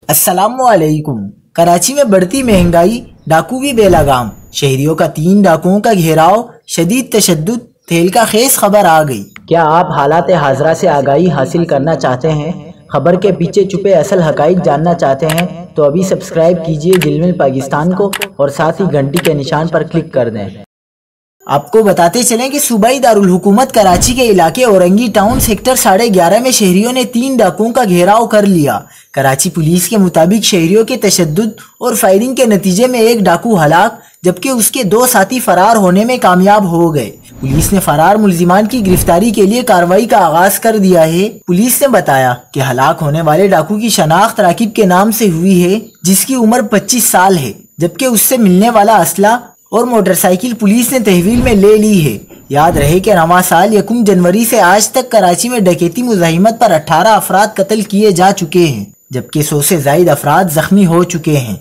السلام علیکم۔ کراچی میں بڑھتی مہنگائی، ڈاکو بھی بے لگام، شہریوں کا 3 ڈاکوؤں کا گھیراؤ، شدید تشدد، تہلکہ خیز خبر آ گئی۔ کیا آپ حالات حاضرہ سے آگاہی حاصل کرنا چاہتے ہیں؟ خبر کے پیچھے چھپے اصل حقائق جاننا چاہتے ہیں تو ابھی سبسکرائب کیجئے ذیل پاکستان کو اور ساتھ ہی گھنٹی کے نشان پر کلک کر دیں۔ آپ کو بتاتے چلیں کہ صوبائی دارالحکومت کراچی کے علاقے اورنگی ٹاؤن سیکٹر 11.5 میں شہریوں نے 3 ڈاکوؤں کا گھیراؤ کر لیا۔ کراچی پولیس کے مطابق شہریوں کے تشدد اور فائرنگ کے نتیجے میں ایک ڈاکو ہلاک جبکہ اس کے 2 ساتھی فرار ہونے میں کامیاب ہو گئے۔ پولیس نے فرار ملزمان کی گرفتاری کے لیے کارروائی کا آغاز کر دیا ہے۔ پولیس نے بتایا کہ ہلاک ہونے والے ڈاکو کی شناخت راکب کے نام سے ہوئی ہے، جس کی عمر 25 سال ہے، جبکہ اس سے ملنے والا اسلحہ اور موٹر سائیکل پولیس نے تحویل میں لے لی ہے۔ یاد رہے کہ رواں سال 1 جنوری سے آج تک کراچی میں ڈکیتی مزاحمت پر 18 افراد قتل کیے جا چکے ہیں، جبکہ 100 سے زائد افراد زخمی ہو چکے ہیں۔